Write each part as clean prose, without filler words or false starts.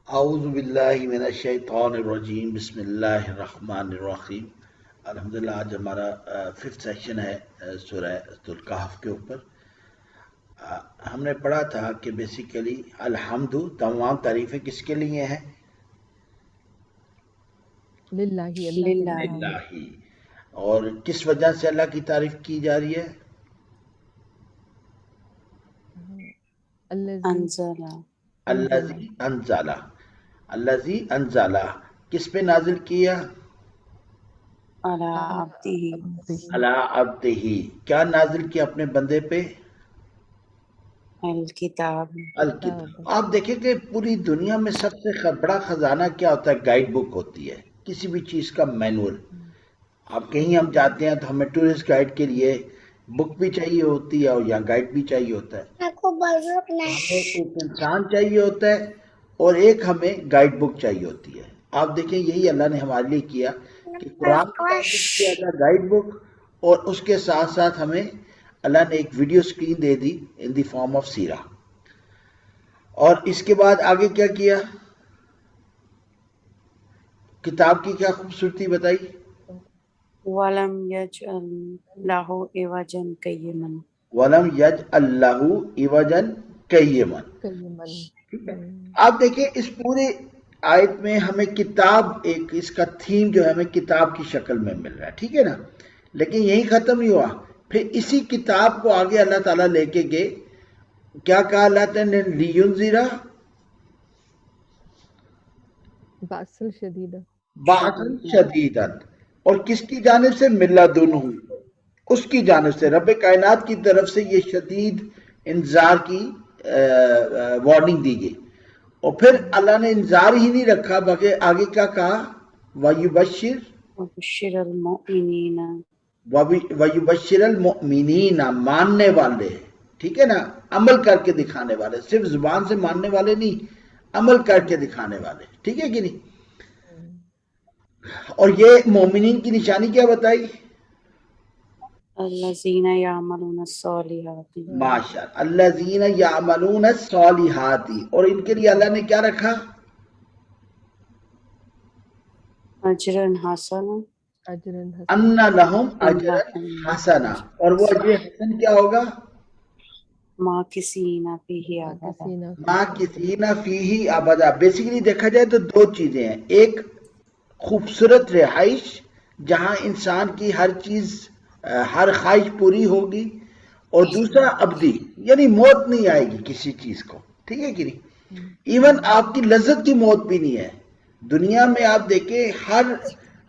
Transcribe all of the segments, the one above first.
اعوذ باللہ من الشیطان الرجیم بسم اللہ الرحمن الرحیم. الحمدللہ آج ہمارا ففتھ سیکشن ہے سورہ الکہف کے اوپر. ہم نے پڑھا تھا کہ بیسیکلی الحمد تمام تعریفیں کس کے لیے ہیں؟ للہ اللہ کے لیے. اللہ. اور کس وجہ سے اللہ کی تعریف کی جا رہی ہے؟ الذی انزلہ. الذی انزلہ کس پہ نازل کیا؟ علی عبدہ. کیا نازل کیا اپنے بندے پہ؟ الکتاب. آپ دیکھیں کہ پوری دنیا میں سب سے بڑا خزانہ کیا ہوتا ہے؟ گائیڈ بک ہوتی ہے، کسی بھی چیز کا مینول. آپ کہیں ہم جاتے ہیں تو ہمیں ٹورسٹ گائیڈ کے لیے بک بھی چاہیے ہوتی ہے اور یا گائیڈ بھی چاہیے ہوتا ہے. ہمیں ایک انسان چاہیے ہوتا ہے اور ایک ہمیں گائیڈ بک چاہیے ہوتی ہے. آپ دیکھیں یہی اللہ نے ہمارے لیے کیا کہ قرآن کیا تھا گائیڈ بک، اور اس کے ساتھ ساتھ ہمیں اللہ نے ایک ویڈیو سکرین دے دی ان دی فارم آف سیرہ. اور اس کے بعد آگے کیا کیا؟ کتاب کی کیا خوبصورتی بتائی؟ وَلَمْ يَجْعَلْ لَهُ عِوَجًا قَيِّمًا. وَلَمْ يَجْعَلْ لَهُ عِوَجًا قَيِّمًا. آپ دیکھیں اس پورے آیت میں ہمیں کتاب، ایک اس کا تھیم جو ہے ہمیں کتاب کی شکل میں مل رہا ہے، ٹھیک ہے نا. لیکن یہی ختم نہیں ہوا، پھر اسی کتاب کو آگے اللہ تعالیٰ لے کے گئے. کیا کہا اللہ تعالیٰ نے؟ لِيُنذِرَ باسل شدیدہ. بَأْسًا شَدِیدًا. اور کس کی جانب سے؟ من لدنہ، اس کی جانب سے، رب کائنات کی طرف سے یہ شدید انذار کی وارننگ دی گئی. اور پھر اللہ نے انذار ہی نہیں رکھا بلکہ آگے کیا کہا؟ وَيُبَشِّرُ وَبَشِّرِ الْمُؤْمِنِينَ. وَيُبَشِّرَ الْمُؤْمِنِينَ، ماننے والے، ٹھیک ہے نا، عمل کر کے دکھانے والے، صرف زبان سے ماننے والے نہیں، عمل کر کے دکھانے والے، ٹھیک ہے کہ نہیں. اور یہ مومنین کی نشانی کیا بتائی؟ الَّذِينَ يَعْمَلُونَ الصَّالِحَاتِ. ماشاءاللہ، الذین یعملون الصالحات. اور ان کے لیے اللہ نے کیا رکھا؟ اجرًا حسنا. ان لہم اجرا حسنا. اور وہ اجر حسن کیا ہوگا؟ ماکثین فیہ ابدا. ماکثین فیہ ابدا. بیسیکلی دیکھا جائے تو دو چیزیں ہیں، ایک خوبصورت رہائش جہاں انسان کی ہر چیز، ہر خواہش پوری ہوگی، اور دوسرا ابدی، یعنی موت نہیں آئے گی کسی چیز کو، ٹھیک ہے کہ نہیں. ایون آپ کی لذت کی موت بھی نہیں ہے. دنیا میں آپ دیکھیں،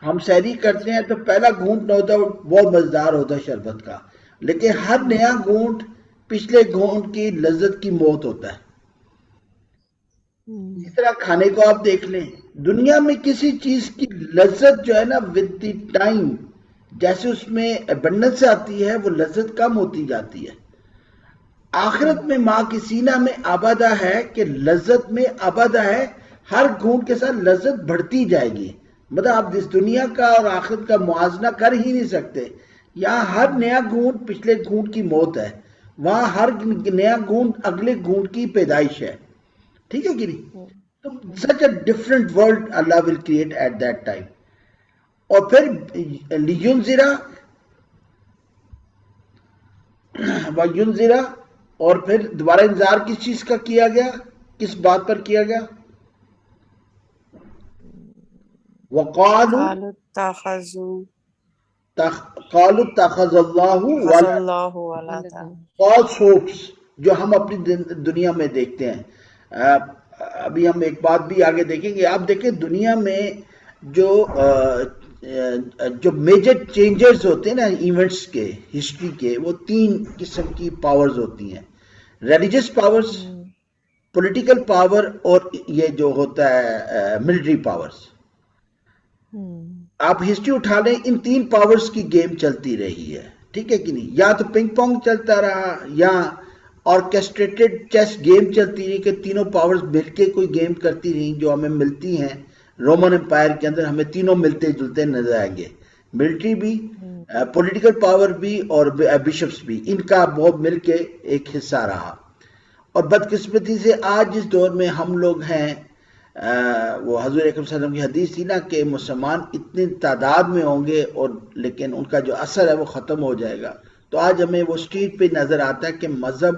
ہم سحری کرتے ہیں تو پہلا گھونٹ نہ ہوتا بہت مزیدار ہوتا ہے شربت کا، لیکن ہر نیا گھونٹ پچھلے گھونٹ کی لذت کی موت ہوتا ہے. اس طرح کھانے کو آپ دیکھ لیں، دنیا میں کسی چیز کی لذت جو ہے نا ود دی ٹائم، جیسے اس میں ابنڈنس آتی ہے وہ لذت کم ہوتی جاتی ہے. آخرت میں ماں کی سینہ میں ابدا ہے کہ لذت میں ابدا ہے، ہر گھونٹ کے ساتھ لذت بڑھتی جائے گی. مطلب آپ اس دنیا کا اور آخرت کا موازنہ کر ہی نہیں سکتے. یہاں ہر نیا گھونٹ پچھلے گھونٹ کی موت ہے، وہاں ہر نیا گھونٹ اگلے گھونٹ کی پیدائش ہے، ٹھیک ہے کہ نہیں. تو such a different world Allah will create at that time. اور پھر لِيُنذِرَ وَيُنذِرَ. اور پھر دوبارہ انذار کس چیز کا کیا گیا؟ کس بات پر کیا گیا؟ وَقَالُوا اتَّخَذَ اللَّهُ وَلَدًا. false hopes جو ہم اپنی دنیا میں دیکھتے ہیں. ابھی ہم ایک بات بھی آگے دیکھیں گے. آپ دیکھیں دنیا میں جو میجر چینجرز ہوتے ہیں نا ایونٹس کے، ہسٹری کے، وہ تین قسم کی پاورز ہوتی ہیں: ریلیجس پاورز، پولیٹیکل پاور، اور یہ جو ہوتا ہے ملٹری پاورز. آپ ہسٹری اٹھا لیں، ان تین پاورز کی گیم چلتی رہی ہے، ٹھیک ہے کہ نہیں. یا تو پنگ پونگ چلتا رہا، یا آرکیسٹریٹڈ چیس گیم چلتی رہی کہ تینوں پاورز مل کے کوئی گیم کرتی رہی جو ہمیں ملتی ہیں. رومن امپائر کے اندر ہمیں تینوں ملتے جلتے نظر آئیں گے، ملٹری بھی، پولیٹیکل پاور بھی، اور بشپس بھی. ان کا بہت مل کے ایک حصہ رہا. اور بدقسمتی سے آج اس دور میں ہم لوگ ہیں وہ حضور اکرم صلی اللہ علیہ وسلم کی حدیث تھی نا کہ مسلمان اتنی تعداد میں ہوں گے اور لیکن ان کا جو اثر ہے وہ ختم ہو جائے گا. تو آج ہمیں وہ اسٹریٹ پہ نظر آتا ہے کہ مذہب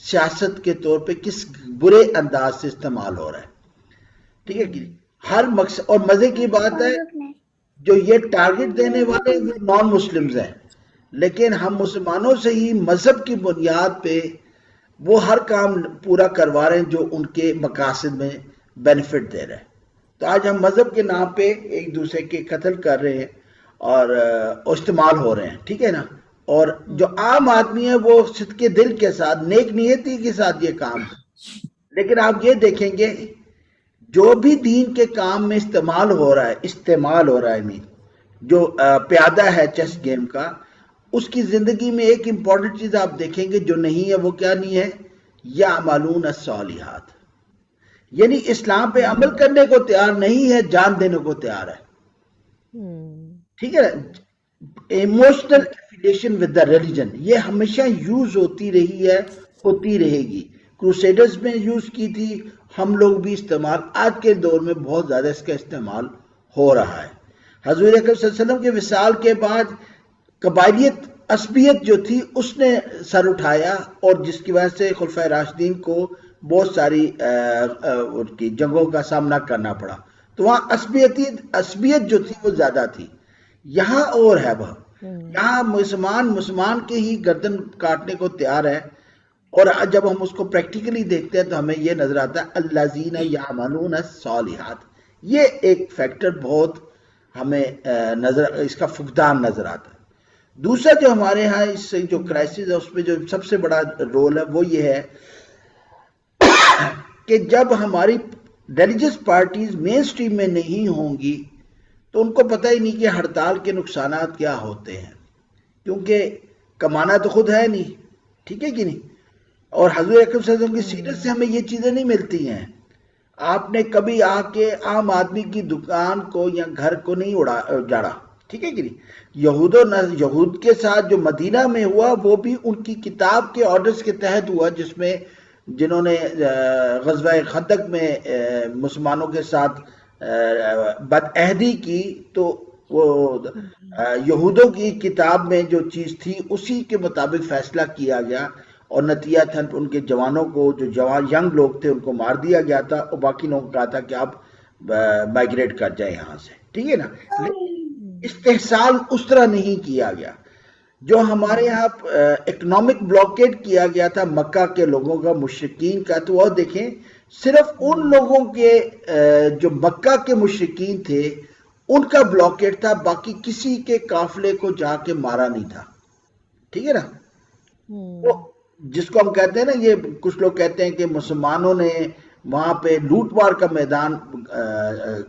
سیاست کے طور پہ کس برے انداز سے استعمال ہو رہا ہے. ٹھیک ہے کہ ہر مقصد، اور مزے کی بات ہے جو یہ ٹارگٹ دینے والے وہ نان مسلمز ہیں، لیکن ہم مسلمانوں سے ہی مذہب کی بنیاد پہ وہ ہر کام پورا کروا رہے ہیں جو ان کے مقاصد میں بینیفٹ دے رہے ہیں. تو آج ہم مذہب کے نام پہ ایک دوسرے کے قتل کر رہے ہیں اور استعمال ہو رہے ہیں. ٹھیک ہے نا. اور جو عام آدمی ہے وہ صدقے دل کے ساتھ نیک نیتی کے ساتھ یہ کام کرے. لیکن آپ یہ دیکھیں گے جو بھی دین کے کام میں استعمال ہو رہا ہے جو پیادہ ہے چیس گیم کا، اس کی زندگی میں ایک امپورٹنٹ چیز آپ دیکھیں گے جو نہیں ہے. وہ کیا نہیں ہے؟ یعملون الصالحات، یعنی اسلام پہ عمل کرنے کو تیار نہیں ہے، جان دینے کو تیار ہے. ٹھیک ہے. Emotional affiliation with the religion یہ ہمیشہ یوز ہوتی رہی ہے، ہوتی رہے گی. کروسیڈرز میں یوز کی تھی، ہم لوگ بھی استعمال آج کے دور میں بہت زیادہ اس کا استعمال ہو رہا ہے. حضور اکرم صلی اللہ علیہ وسلم کے وصال کے بعد قبائلیت، عصبیت جو تھی اس نے سر اٹھایا، اور جس کی وجہ سے خلفائے راشدین کو بہت ساری ان کی جنگوں کا سامنا کرنا پڑا. تو وہاں عصبیت جو تھی وہ زیادہ تھی. یہاں اور ہے وہ، یہاں مسلمان کے ہی گردن کاٹنے کو تیار ہے. اور جب ہم اس کو پریکٹیکلی دیکھتے ہیں تو ہمیں یہ نظر آتا ہے الذین یعملون الصالحات. یہ ایک فیکٹر بہت ہمیں اس کا فقدان نظر آتا ہے. دوسرا جو ہمارے ہاں اس سے جو کرائسس ہے اس میں جو سب سے بڑا رول ہے وہ یہ ہے کہ جب ہماری ریلیجس پارٹیز مین سٹریم میں نہیں ہوں گی تو ان کو پتہ ہی نہیں کہ ہڑتال کے نقصانات کیا ہوتے ہیں، کیونکہ کمانا تو خود ہے نہیں. ٹھیک ہے کہ نہیں. اور حضور اکرم صلی اللہ علیہ وسلم کی سیرت سے ہمیں یہ چیزیں نہیں ملتی ہیں. آپ نے کبھی آ کے عام آدمی کی دکان کو یا گھر کو نہیں اجاڑا. ٹھیک ہے کہ نہیں. یہود کے ساتھ جو مدینہ میں ہوا وہ بھی ان کی کتاب کے آرڈرز کے تحت ہوا، جس میں جنہوں نے غزوہ خندق میں مسلمانوں کے ساتھ بدعہدی کی تو وہ یہودوں کی کتاب میں جو چیز تھی اسی کے مطابق فیصلہ کیا گیا، اور نتیجہ ان کے جوانوں کو، جو ینگ لوگ تھے ان کو مار دیا گیا تھا، اور باقی لوگوں کو کہا تھا کہ آپ مائگریٹ کر جائیں یہاں سے. ٹھیک ہے نا. استحصال اس طرح نہیں کیا گیا. جو ہمارے یہاں اکنامک بلاکیڈ کیا گیا تھا مکہ کے لوگوں کا، مشرکین کا، تو وہ دیکھیں صرف ان لوگوں کے جو مکہ کے مشرکین تھے ان کا بلاکیڈ تھا، باقی کسی کے قافلے کو جا کے مارا نہیں تھا. ٹھیک ہے نا. جس کو ہم کہتے ہیں نا، یہ کچھ لوگ کہتے ہیں کہ مسلمانوں نے وہاں پہ لوٹ مار کا میدان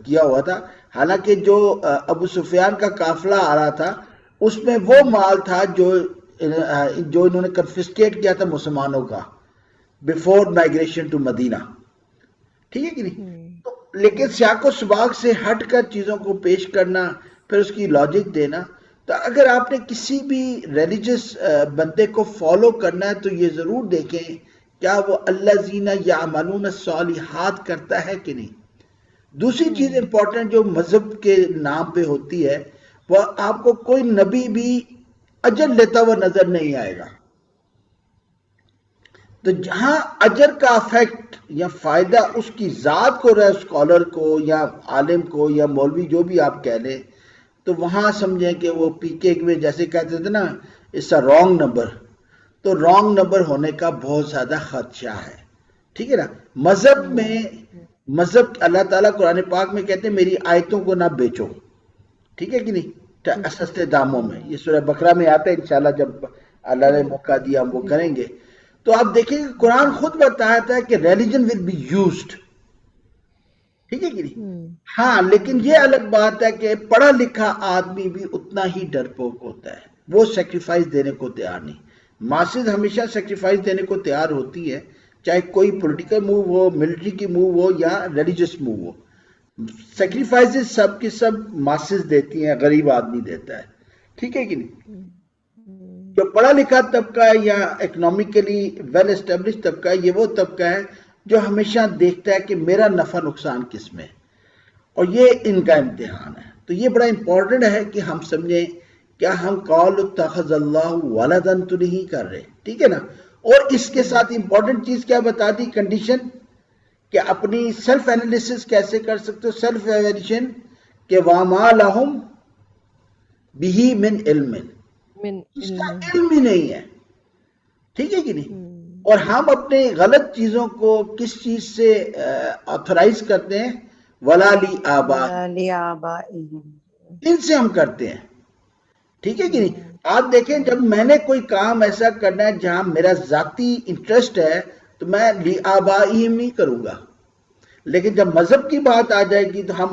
کیا ہوا تھا، حالانکہ جو ابو سفیان کا قافلہ آ رہا تھا اس میں وہ مال تھا جو انہوں نے کنفسکیٹ کیا تھا مسلمانوں کا بیفور مائگریشن ٹو مدینہ. ٹھیک ہے کہ نہیں. لیکن سیاق و سباق سے ہٹ کر چیزوں کو پیش کرنا، پھر اس کی لاجک دینا. تو اگر آپ نے کسی بھی ریلیجس بندے کو فالو کرنا ہے تو یہ ضرور دیکھیں کیا وہ الذین یعملون الصالحات کرتا ہے کہ نہیں. دوسری چیز امپورٹنٹ جو مذہب کے نام پہ ہوتی ہے، وہ آپ کو کوئی نبی بھی اجر لیتا ہوا نظر نہیں آئے گا. تو جہاں اجر کا افیکٹ یا فائدہ اس کی ذات کو رہا، اسکالر کو یا عالم کو یا مولوی جو بھی آپ کہہ لیں، تو وہاں سمجھیں کہ وہ پی کے میں جیسے کہتے تھے نا اس کا رانگ نمبر، تو رانگ نمبر ہونے کا بہت زیادہ خدشہ ہے. ٹھیک ہے نا. مذہب اللہ تعالیٰ قرآن پاک میں کہتے ہیں میری آیتوں کو نہ بیچو. ٹھیک ہے کہ نہیں. سستے داموں میں، یہ سورہ بقرہ میں آتا ہے، انشاءاللہ جب اللہ نے موقع دیا ہم وہ کریں گے. تو آپ دیکھیں کہ قرآن خود بتاتا ہے کہ ریلیجن ول بی یوزڈ. ٹھیک ہے کہ نہیں. ہاں، لیکن یہ الگ بات ہے کہ پڑھا لکھا آدمی بھی اتنا ہی ڈرپوک ہوتا ہے، وہ سیکریفائز دینے کو تیار نہیں. ماسز ہمیشہ سیکریفائز دینے کو تیار ہوتی ہے، چاہے کوئی پولیٹیکل موو ہو، ملٹری کی موو ہو یا ریلیجس موو ہو. سیکریفائزز سب کی سب ماسز دیتی ہیں، غریب آدمی دیتا ہے. ٹھیک ہے کہ نہیں. جو پڑھا لکھا طبقہ ہے یا اکنامکلی ویل اسٹیبلش طبقہ ہے، یہ وہ طبقہ ہے جو ہمیشہ دیکھتا ہے کہ میرا نفع نقصان کس میں ہے، اور یہ ان کا امتحان ہے۔ تو یہ بڑا امپورٹنٹ ہے کہ ہم سمجھیں کیا ہم قول اتخذ اللہ ولدن تو نہیں کر رہے، ٹھیک ہے نا۔ اور اس کے ساتھ امپورٹنٹ چیز کیا بتا دی، کنڈیشن، کہ اپنی سیلف انالیسس کیسے کر سکتے ہو، سیلف ایویلیشن، کہ وَمَا لَهُمْ بِهِ مِنْ علم، من اس کا علم علم ہی نہیں ہے، ٹھیک ہے کہ نہیں۔ ہم، اور ہم اپنے غلط چیزوں کو کس چیز سے آتھورائز کرتے ہیں، وَلَا لِآبَائِهِمْ، وَلَا لِآبَائِهِمْ، ان سے ہم کرتے ہیں، ٹھیک ہے کہ نہیں۔ ہم، آپ دیکھیں جب میں نے کوئی کام ایسا کرنا ہے جہاں میرا ذاتی انٹرسٹ ہے تو میں لِآبَائِهِمْ نہیں کروں گا، لیکن جب مذہب کی بات آ جائے گی تو ہم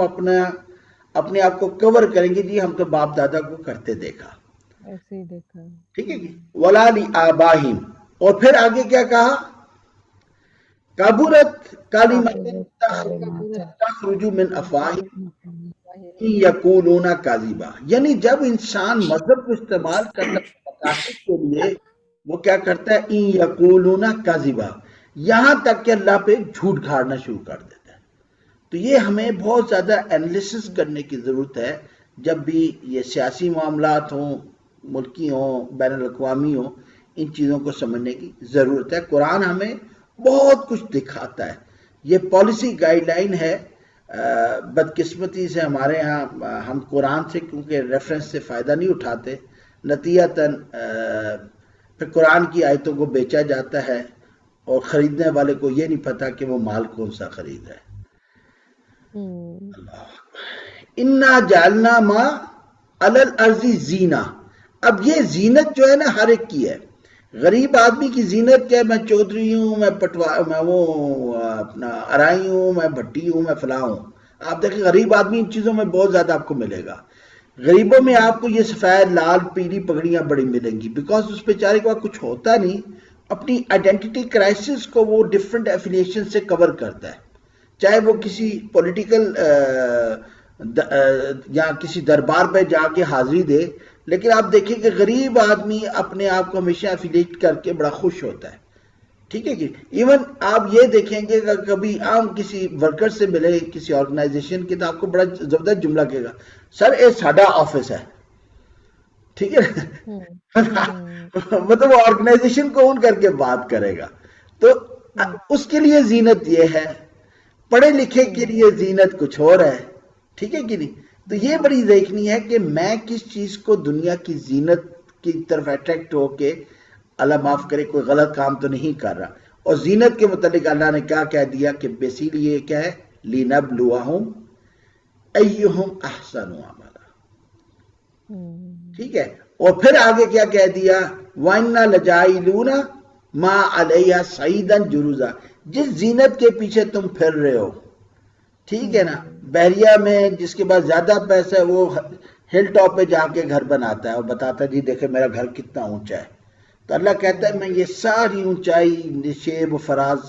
اپنے آپ کو کور کریں گے، جی ہم تو باپ دادا کو کرتے دیکھا، ایسے ہی دیکھا۔ ٹھیک ہے جی، وَلَا لِآبَائِهِمْ۔ اور پھر آگے کیا کہا، کبرت کلمۃ تخرج من افواہہم یقولون کاذبا، یعنی جب انسان مذہب کو استعمال کرتا ہے مقاصد کے لیے، وہ کیا کرتا ہے، ان یقولون کاذبا، یہاں تک کہ اللہ پہ جھوٹ گھاڑنا شروع کر دیتا ہے۔ تو یہ ہمیں بہت زیادہ انالیسس کرنے کی ضرورت ہے جب بھی یہ سیاسی معاملات ہوں، ملکی ہوں، بین الاقوامی ہوں، ان چیزوں کو سمجھنے کی ضرورت ہے۔ قرآن ہمیں بہت کچھ دکھاتا ہے، یہ پالیسی گائیڈ لائن ہے۔ بدقسمتی سے ہمارے ہاں ہم قرآن سے کیونکہ ریفرنس سے فائدہ نہیں اٹھاتے، نتیجتاً پھر قرآن کی آیتوں کو بیچا جاتا ہے اور خریدنے والے کو یہ نہیں پتا کہ وہ مال کون سا خرید رہا ہے۔ ہم، انا جعلنا ما علی الارض زینہ، اب یہ زینت جو ہے نا ہر ایک کی ہے۔ غریب آدمی کی زینت کیا ہے، میں چودھری ہوں، میں وہ اپنا ارائی ہوں، میں بھٹی ہوں، میں فلاں ہوں۔ آپ دیکھیں غریب آدمی ان چیزوں میں بہت زیادہ آپ کو ملے گا۔ غریبوں میں آپ کو یہ سفید لال پیلی پگڑیاں بڑی ملیں گی، بیکاز اس بیچارے کے پاس کچھ ہوتا نہیں، اپنی آئیڈینٹی کرائسس کو وہ ڈفرینٹ ایفیلیشن سے کور کرتا ہے، چاہے وہ کسی پولیٹیکل یا کسی دربار پہ جا کے حاضری دے، لیکن آپ دیکھیں کہ غریب آدمی اپنے آپ کو ہمیشہ ایفیلیٹ کر کے بڑا خوش ہوتا ہے، ٹھیک ہے کہ ایون آپ یہ دیکھیں گے کہ کبھی عام کسی ورکر سے ملے کسی آرگنائزیشن کے تو آپ کو بڑا زبردست جملہ کہے گا، سر یہ ساڈا آفس ہے، ٹھیک ہے مطلب وہ آرگنائزیشن کو اون کر کے بات کرے گا۔ تو اس کے لیے زینت یہ ہے، پڑھے لکھے کے لیے زینت کچھ اور ہے، ٹھیک ہے کہ نہیں۔ تو یہ بڑی دیکھنی ہے کہ میں کس چیز کو دنیا کی زینت کی طرف اٹریکٹ ہو کے، اللہ معاف کرے کوئی غلط کام تو نہیں کر رہا۔ اور زینت کے متعلق اللہ نے کیا کہہ دیا کہ بیسیکلی یہ کیا ہے، لِنَبْلُوَهُمْ أَيُّهُمْ أَحْسَنُ عَمَلًا، ٹھیک ہے۔ اور پھر آگے کیا کہہ دیا، وَإِنَّا لَجَاعِلُونَ مَا عَلَيْهَا صَعِيدًا جُرُزًا، جس زینت کے پیچھے تم پھر رہے ہو، ٹھیک ہے نا، بحریہ میں جس کے پاس زیادہ پیسہ ہے وہ ہل ٹاپ پہ جا کے گھر بناتا ہے اور بتاتا ہے جی دیکھیں میرا گھر کتنا اونچا ہے۔ تو اللہ کہتا ہے میں یہ ساری اونچائی نشیب و فراز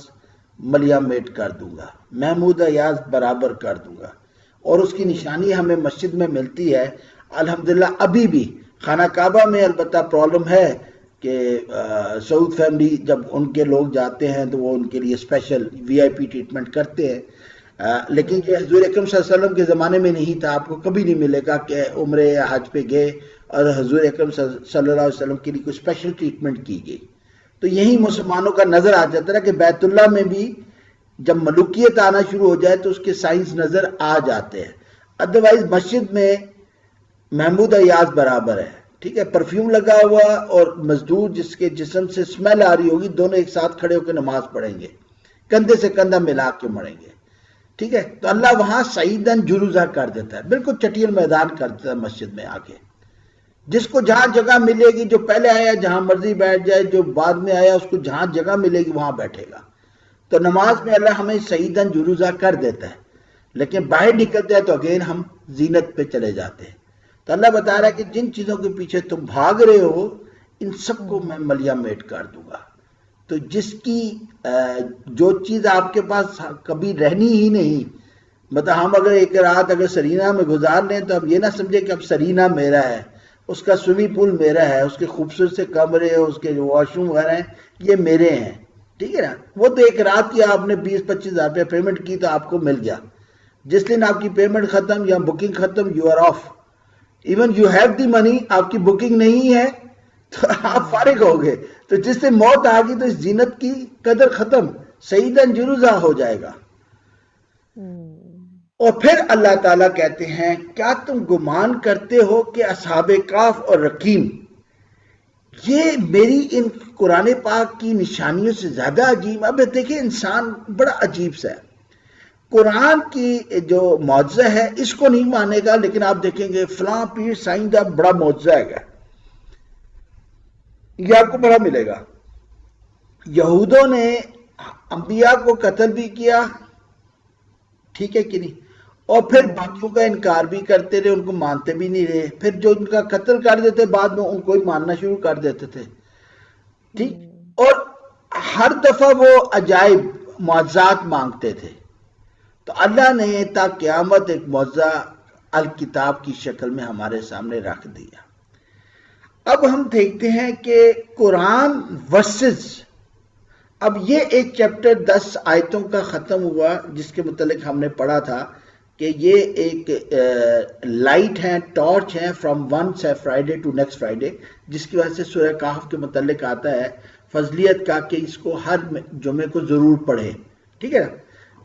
ملیا میٹ کر دوں گا، محمود ایاز برابر کر دوں گا۔ اور اس کی نشانی ہمیں مسجد میں ملتی ہے الحمدللہ ابھی بھی۔ خانہ کعبہ میں البتہ پرابلم ہے کہ سعود فیملی جب ان کے لوگ جاتے ہیں تو وہ ان کے لیے اسپیشل وی آئی پی ٹریٹمنٹ کرتے ہیں، لیکن یہ حضور اکرم صلی اللہ علیہ وسلم کے زمانے میں نہیں تھا۔ آپ کو کبھی نہیں ملے گا کہ عمرے یا حج پہ گئے اور حضور اکرم صلی اللہ علیہ وسلم کے لیے کوئی اسپیشل ٹریٹمنٹ کی گئی۔ تو یہی مسلمانوں کا نظر آ جاتا ہے کہ بیت اللہ میں بھی جب ملوکیت آنا شروع ہو جائے تو اس کے سائنس نظر آ جاتے ہیں، ادروائز مسجد میں محمود ایاز برابر ہے، ٹھیک ہے، پرفیوم لگا ہوا اور مزدور جس کے جسم سے اسمیل آ رہی ہوگی، دونوں ایک ساتھ کھڑے ہو کے نماز پڑھیں گے، کندھے سے کندھا ملا کے مڑیں گے، ٹھیک ہے۔ تو اللہ وہاں سعیدن جروزہ کر دیتا ہے، بالکل چٹیل میدان کر دیتا ہے مسجد میں آ کے، جس کو جہاں جگہ ملے گی، جو پہلے آیا جہاں مرضی بیٹھ جائے، جو بعد میں آیا اس کو جہاں جگہ ملے گی وہاں بیٹھے گا۔ تو نماز میں اللہ ہمیں سعیدن جروزہ کر دیتا ہے، لیکن باہر نکلتے ہیں تو اگین ہم زینت پہ چلے جاتے ہیں۔ تو اللہ بتا رہا ہے کہ جن چیزوں کے پیچھے تم بھاگ رہے ہو ان سب کو میں ملیا میٹ کر دوں گا۔ تو جس کی جو چیز آپ کے پاس کبھی رہنی ہی نہیں، مطلب ہم اگر ایک رات اگر سرینا میں گزار لیں تو اب یہ نہ سمجھے کہ اب سرینا میرا ہے، اس کا سوئمنگ پول میرا ہے، اس کے خوبصورت سے کمرے، اس کے جو واش روم وغیرہ ہیں یہ میرے ہیں، ٹھیک ہے نا. وہ تو ایک رات کی آپ نے 20-25 ہزار روپے پیمنٹ کی تو آپ کو مل گیا. جس دن آپ کی پیمنٹ ختم یا بکنگ ختم you are off. Even you have the money, آپ کی بکنگ نہیں ہے تو آپ فارغ ہو گئے. تو جس سے موت آ گئی تو اس زینت کی قدر ختم, سعیدن جروزہ ہو جائے گا. اور پھر اللہ تعالیٰ کہتے ہیں کیا تم گمان کرتے ہو کہ اصحاب کہف اور رقیم یہ میری ان قرآن پاک کی نشانیوں سے زیادہ عجیب. اب دیکھیں انسان بڑا عجیب سا ہے. قرآن کی جو معجزہ ہے اس کو نہیں مانے گا, لیکن آپ دیکھیں گے فلاں پیر سائیں کا بڑا معجزہ ہے, یہ آپ کو بڑا ملے گا. یہودوں نے انبیاء کو قتل بھی کیا, ٹھیک ہے کہ نہیں, اور پھر باقیوں کا انکار بھی کرتے رہے, ان کو مانتے بھی نہیں رہے. پھر جو ان کا قتل کر دیتے بعد میں ان کو ہی ماننا شروع کر دیتے تھے, ٹھیک. اور ہر دفعہ وہ عجائب معجزات مانگتے تھے. تو اللہ نے تا قیامت ایک معجزہ الکتاب کی شکل میں ہمارے سامنے رکھ دیا. اب ہم دیکھتے ہیں کہ قرآن ورسز, اب یہ ایک چیپٹر 10 آیتوں کا ختم ہوا جس کے متعلق ہم نے پڑھا تھا کہ یہ ایک لائٹ ہیں, ٹارچ ہیں from one Friday to next Friday, جس کی وجہ سے سورہ کہف کے متعلق آتا ہے فضلیت کا کہ اس کو ہر جمعے کو ضرور پڑھیں, ٹھیک ہے نا.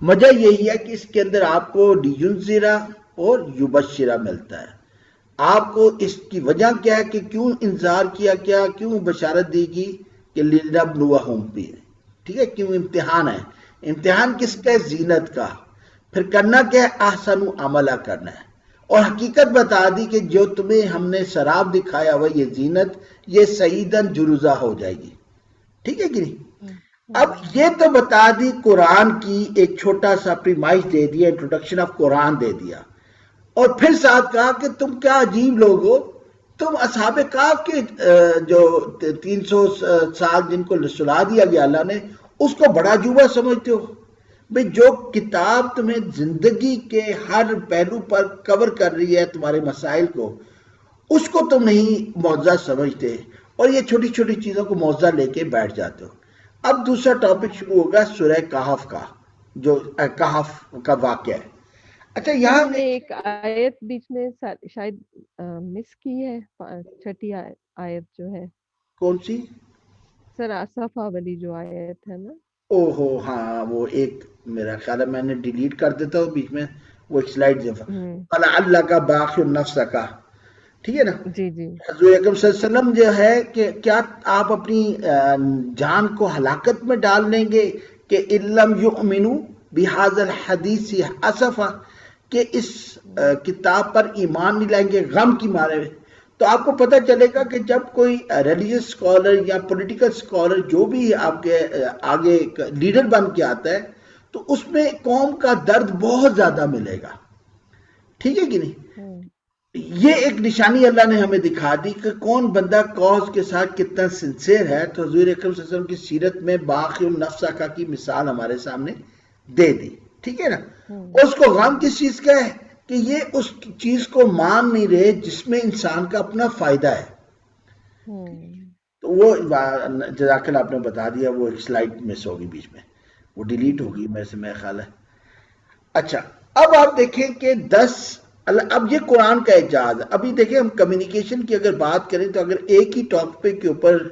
وجہ یہی ہے کہ اس کے اندر آپ کو ینذرا اور یبشرا ملتا ہے. آپ کو اس کی وجہ کیا ہے کہ کیوں انذار کیا گیا, کیوں بشارت دی گئی کہ لنبلوہم بھی, ٹھیک ہے, کیوں امتحان ہے. امتحان کس کا ہے؟ زینت کا. پھر کرنا کیا ہے؟ احسن عملہ کرنا ہے. اور حقیقت بتا دی کہ جو تمہیں ہم نے سراب دکھایا ہوا یہ زینت یہ سعیدن جروزہ ہو جائے گی, ٹھیک ہے کہ نہیں. اب یہ تو بتا دی قرآن کی ایک چھوٹا سا پریمائز دے دیا, انٹروڈکشن آف قرآن دے دیا, اور پھر ساتھ کہا کہ تم کیا عجیب لوگ ہو, تم اصحاب کہف کے جو 300 سال جن کو سلا دیا گیا اللہ نے اس کو بڑا عجوبہ سمجھتے ہو. بھئی جو کتاب تمہیں زندگی کے ہر پہلو پر کور کر رہی ہے تمہارے مسائل کو, اس کو تم نہیں معجزہ سمجھتے, اور یہ چھوٹی چھوٹی چیزوں کو معجزہ لے کے بیٹھ جاتے ہو. اب دوسرا ٹاپک شروع ہوگا سورہ کہف کا, جو کہف کا واقعہ ہے. اچھا یہاں میں ایک آیت بیچ میں شاید مس کی ہے, چھٹی آیت جو ہے. کون سی؟ سر آصفہ والی جو آیت ہے نا. او ہو ہاں, وہ ایک میرا خیال ہے میں نے ڈیلیٹ کر دیتا ہوں بیچ میں, وہ ایک سلائڈ اللہ کا باقی النفس کا, ٹھیک ہے نا. جی جی. حضور اکرم صلی اللہ علیہ وسلم جو ہے کہ کیا آپ اپنی جان کو ہلاکت میں ڈال لیں گے کہ اِلَّمْ يُؤْمِنُوا بِهَذَا الْحَدِيثِ أَسَفًا, کہ اس کتاب پر ایمان نہیں لائیں گے غم کی مارے. تو آپ کو پتہ چلے گا کہ جب کوئی ریلیجس اسکالر یا پولیٹیکل اسکالر جو بھی آپ کے آگے لیڈر بن کے آتا ہے تو اس میں قوم کا درد بہت زیادہ ملے گا, ٹھیک ہے کہ نہیں. یہ ایک نشانی اللہ نے ہمیں دکھا دی کہ کون بندہ کاز کے ساتھ کتنا سنسیئر ہے. تو حضور اکرم صلی اللہ علیہ وسلم کی سیرت میں باقی النفس کی مثال ہمارے سامنے دے دی, ٹھیک ہے نا. اس کو غم کس چیز کا ہے کہ یہ اس چیز کو مان نہیں رہے جس میں انسان کا اپنا فائدہ ہے. تو وہ جزاک اللہ آپ نے بتا دیا, وہ ایک سلائڈ مس ہوگی بیچ میں, وہ ڈیلیٹ ہوگی میرے سے میرا خیال ہے. اچھا اب آپ دیکھیں کہ 10, اب یہ قرآن کا اعجاز ہے. ابھی دیکھیں ہم کمیونیکیشن کی اگر بات کریں تو اگر ایک ہی ٹاپک کے اوپر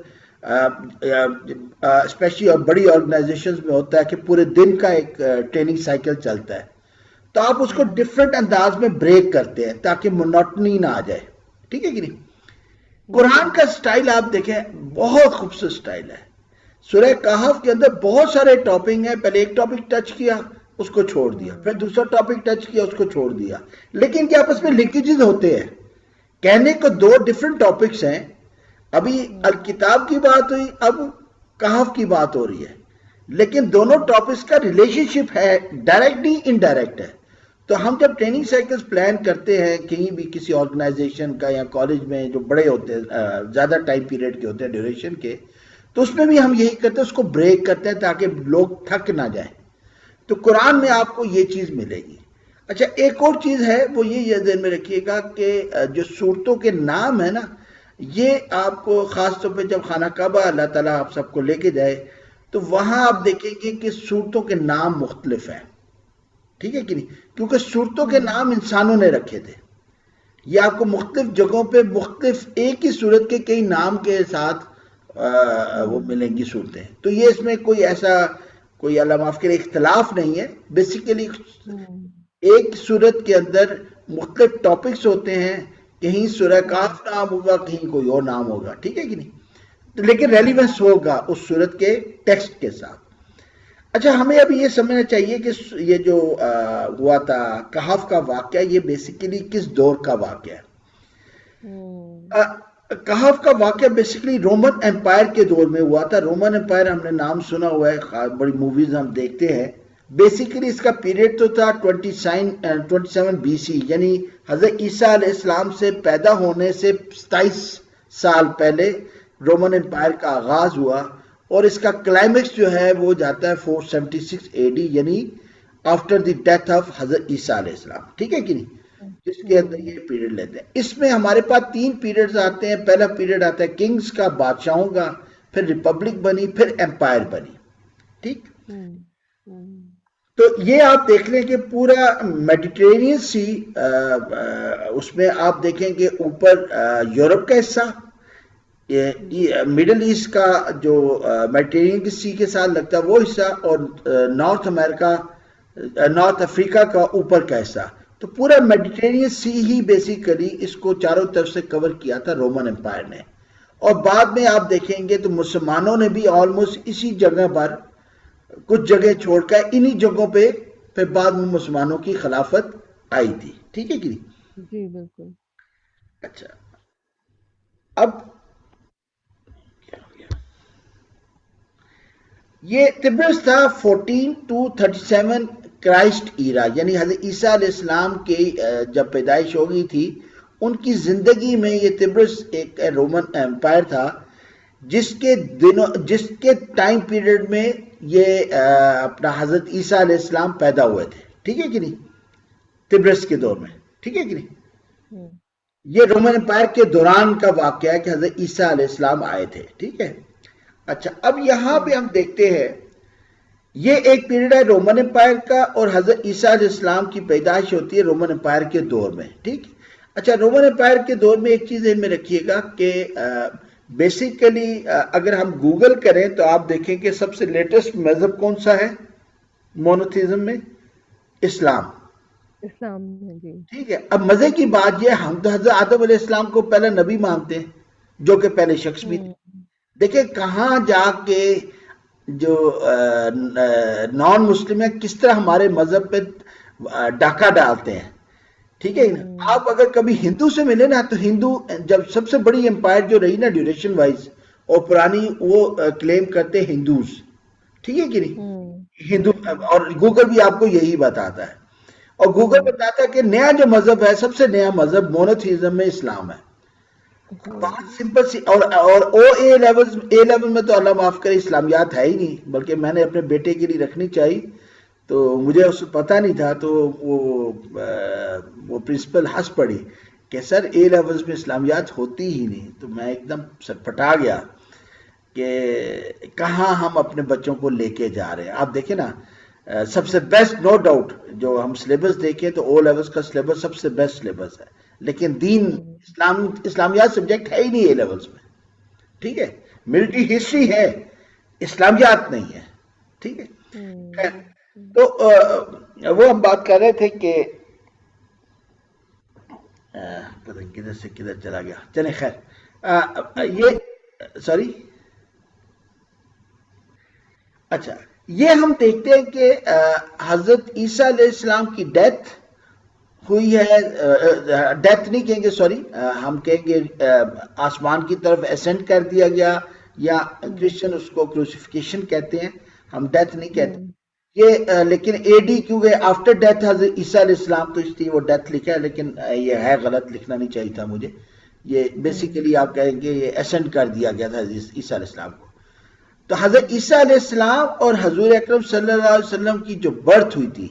اسپیشلی اور بڑی آرگنائزیشنز میں ہوتا ہے کہ پورے دن کا ایک ٹریننگ سائیکل چلتا ہے تو آپ اس کو ڈیفرنٹ انداز میں بریک کرتے ہیں تاکہ مونوٹنی نہ آ جائے, ٹھیک ہے کہ نہیں. قرآن کا سٹائل آپ دیکھیں بہت خوبصورت سٹائل ہے. سورہ کہف کے اندر بہت سارے ٹاپک ہیں, پہلے ایک ٹاپک ٹچ کیا اس کو چھوڑ دیا, پھر دوسرا ٹاپک ٹچ کیا اس کو چھوڑ دیا, لیکن کیا آپس میں لنکیجز ہوتے ہیں. کہنے کو 2 ڈیفرنٹ ٹاپکس ہیں, ابھی الکتاب کی بات ہوئی, اب کہف کی بات ہو رہی ہے, لیکن دونوں ٹاپکس کا ریلیشن شپ ہے, ڈائریکٹ نہیں انڈائریکٹ ہے. تو ہم جب ٹریننگ سائیکلز پلان کرتے ہیں کہیں بھی کسی آرگنائزیشن کا یا کالج میں جو بڑے ہوتے ہیں زیادہ ٹائم پیریڈ کے ہوتے ہیں ڈیوریشن کے, تو اس میں بھی ہم یہی کرتے ہیں, اس کو بریک کرتے ہیں تاکہ لوگ تھک نہ جائیں. تو قرآن میں آپ کو یہ چیز ملے گی. اچھا ایک اور چیز ہے وہ یہ ذہن میں رکھیے گا کہ جو صورتوں کے نام ہیں نا, یہ آپ کو خاص طور پہ جب خانہ کعبہ اللہ تعالیٰ آپ سب کو لے کے جائے تو وہاں آپ دیکھیں گے کہ صورتوں کے نام مختلف ہیں، ٹھیک ہے کہ نہیں، کیونکہ صورتوں کے نام انسانوں نے رکھے تھے. یہ آپ کو مختلف جگہوں پہ مختلف ایک ہی صورت کے کئی نام کے ساتھ وہ ملیں گی صورتیں. تو یہ اس میں کوئی ایسا کوئی اللہ معاف کرے اختلاف نہیں ہے. بیسیکلی ایک صورت کے اندر مختلف ٹاپکس ہوتے ہیں، کہیں سورہ کاف نام ہوگا، کہیں کوئی اور نام ہوگا، ٹھیک ہے کہ نہیں، لیکن ریلیونس ہوگا اس صورت کے ٹیکسٹ کے ساتھ. اچھا، ہمیں ابھی یہ سمجھنا چاہیے کہ یہ جو ہوا تھا کہف کا واقعہ، یہ بیسیکلی کس دور کا واقعہ ہے. کہف کا واقعہ بیسیکلی رومن امپائر کے دور میں ہوا تھا. رومن امپائر ہم نے نام سنا ہوا ہے، بڑی موویز ہم دیکھتے ہیں. بیسیکلی اس کا پیریڈ تو تھا 27 BC، یعنی حضرت عیسیٰ علیہ السلام سے پیدا ہونے سے 27 سال پہلے رومن امپائر کا آغاز ہوا، اور اس کا کلائمیکس جو ہے وہ جاتا ہے 476 AD، یعنی آفٹر دی ڈیتھ آف حضرت عیسیٰ علیہ السلام، ٹھیک ہے کہ نہیں، جس کے اندر یہ پیریڈ لیتے ہیں. اس میں ہمارے پاس 3 پیریڈز آتے ہیں. پہلا پیریڈ آتا ہے کنگز کا، بادشاہوں کا، پھر ریپبلک بنی، پھر امپائر بنی، ٹھیک. تو یہ آپ دیکھ لیں کہ پورا میڈیٹرینین سی، اس میں آپ دیکھیں کہ اوپر یورپ کا حصہ، مڈل ایسٹ کا جو میڈیٹرینین کی سی کے ساتھ لگتا ہے وہ حصہ، اور نارتھ امریکہ، نارتھ افریقہ کا اوپر کا حصہ. تو پورا میڈیٹرینین سی ہی بیسیکلی اس کو چاروں طرف سے کور کیا تھا رومن امپائر نے. اور بعد میں آپ دیکھیں گے تو مسلمانوں نے بھی آلموسٹ اسی جگہ پر کچھ جگہ چھوڑ کر انہی جگہوں پہ پھر بعد میں مسلمانوں کی خلافت آئی تھی، ٹھیک ہے کہ نہیں. جی بالکل. اچھا، اب یہ تبرس تھا 14 to 37 کرائسٹ ایرا، یعنی حضرت عیسیٰ علیہ السلام کی جب پیدائش ہو گئی تھی، ان کی زندگی میں یہ تبرس ایک رومن امپائر تھا، جس کے ٹائم پیریڈ میں یہ اپنا حضرت عیسیٰ علیہ السلام پیدا ہوئے تھے، ٹھیک ہے کہ نہیں، تبرس کے دور میں، ٹھیک ہے کہ نہیں. یہ رومن امپائر کے دوران کا واقعہ ہے کہ حضرت عیسیٰ علیہ السلام آئے تھے، ٹھیک ہے. اچھا، اب یہاں پہ ہم دیکھتے ہیں یہ ایک پیریڈ ہے رومن امپائر کا، اور حضرت عیسیٰ علیہ السلام کی پیدائش ہوتی ہے رومن امپائر کے دور میں، ٹھیک. اچھا، رومن امپائر کے دور میں ایک چیز ذہن میں رکھیے گا کہ بیسیکلی اگر ہم گوگل کریں تو آپ دیکھیں کہ سب سے لیٹسٹ مذہب کون سا ہے مونوتھیزم میں؟ اسلام. اسلام ہے جی. ٹھیک ہے. اب مزے کی بات یہ، ہم تو حضرت آدم علیہ السلام کو پہلا نبی مانتے ہیں، جو کہ پہلے شخص بھی تھے. دیکھیں کہاں جا کے جو نان مسلم ہیں کس طرح ہمارے مذہب پہ ڈاکہ ڈالتے ہیں، ٹھیک ہے. آپ اگر کبھی ہندو سے ملے نا، تو ہندو جب سب سے بڑی امپائر جو رہی نا ڈیوریشن وائز اور پرانی، وہ کلیم کرتے ہندوز، ٹھیک ہے کہ نہیں، ہندو. اور گوگل بھی آپ کو یہی بتاتا ہے، اور گوگل بتاتا ہے کہ نیا جو مذہب ہے، سب سے نیا مذہب مونوتھیزم میں اسلام ہے. بات سمپل سی. اور اے لیول میں تو اللہ معاف کرے اسلامیات ہے ہی نہیں، بلکہ میں نے اپنے بیٹے کے لیے رکھنی چاہیے، تو مجھے اس کو پتہ نہیں تھا، تو وہ پرنسپل ہنس پڑی کہ سر اے لیولز میں اسلامیات ہوتی ہی نہیں. تو میں ایک دم سٹپٹا گیا کہ کہاں ہم اپنے بچوں کو لے کے جا رہے ہیں. آپ دیکھیں نا، سب سے بیسٹ نو ڈاؤٹ جو ہم سلیبس دیکھیں تو او لیولز کا سلیبس سب سے بیسٹ سلیبس ہے، لیکن دین اسلامیات سبجیکٹ ہے ہی نہیں اے لیولز میں، ٹھیک ہے. ملٹری ہسٹری ہے، اسلامیات نہیں ہے، ٹھیک ہے. تو وہ ہم بات کر رہے تھے کہ پتہ نہیں کدھر سے کدھر چلا گیا. چلیں خیر، یہ سوری. اچھا، یہ ہم دیکھتے ہیں کہ حضرت عیسیٰ علیہ السلام کی ڈیتھ ہوئی ہے. ڈیتھ نہیں کہیں گے، سوری، ہم کہیں گے آسمان کی طرف اسینڈ کر دیا گیا، یا کرسچن اس کو کروسیفیکیشن کہتے ہیں، ہم ڈیتھ نہیں کہتے یہ. لیکن اے ڈی کیونکہ آفٹر ڈیتھ حضرت عیسیٰ علیہ السلام، تو اس لیے وہ ڈیتھ لکھا ہے، لیکن یہ ہے غلط، لکھنا نہیں چاہیے تھا مجھے. یہ بیسیکلی آپ کہیں گے یہ اسینڈ کر دیا گیا تھا حضرت عیسیٰ علیہ السلام کو. تو حضرت عیسیٰ علیہ السلام اور حضور اکرم صلی اللہ علیہ وسلم کی جو برتھ ہوئی تھی،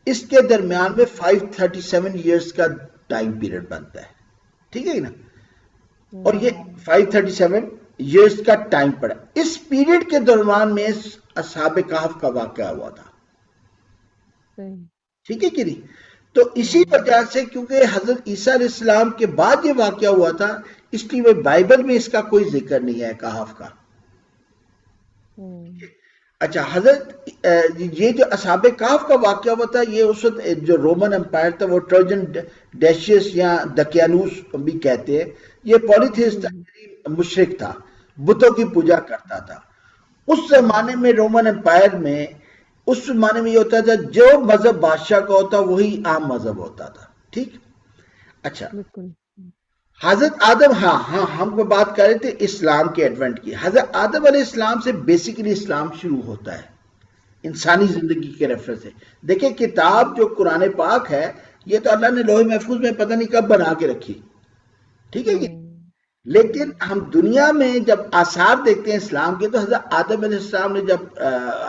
اس کے درمیان میں 537 ایئرز کا ٹائم پیریڈ بنتا ہے، ٹھیک ہے نا. اور یہ 537 یہ اس کا ٹائم پڑا. اس پیریڈ کے دوران میں اصحاب کہف کا واقعہ ہوا تھا. صحیح. ٹھیک ہے کہ نہیں؟ تو اسی وجہ سے کیونکہ حضرت عیسیٰ علیہ السلام کے بعد یہ واقعہ ہوا تھا، اس لیے بائبل میں اس کا کوئی ذکر نہیں ہے کہف کا. اچھا، حضرت یہ جو اصحاب کہف کا واقعہ ہوا تھا، یہ اس وقت جو رومن امپائر تھا، وہ ٹروجن ڈیشیس یا دقیانوس بھی کہتے ہیں، یہ پولیتھیسٹ مشرک تھا، بتوں کی پوجا کرتا تھا. اس زمانے میں رومن امپائر میں اس زمانے میں یہ ہوتا تھا جو مذہب بادشاہ کا ہوتا وہی عام مذہب ہوتا تھا. ٹھیک. اچھا، بالکل. حضرت آدم، ہم کو بات کر رہے تھے اسلام کے ایڈونٹ کی. حضرت آدم علیہ السلام سے بیسیکلی اسلام شروع ہوتا ہے انسانی زندگی کے ریفرنس سے. دیکھیں کتاب جو قرآن پاک ہے، یہ تو اللہ نے لوح محفوظ میں پتہ نہیں کب بنا کے رکھی. ٹھیک ہے کہ لیکن ہم دنیا میں جب آثار دیکھتے ہیں اسلام کے، تو حضرت آدم علیہ السلام نے جب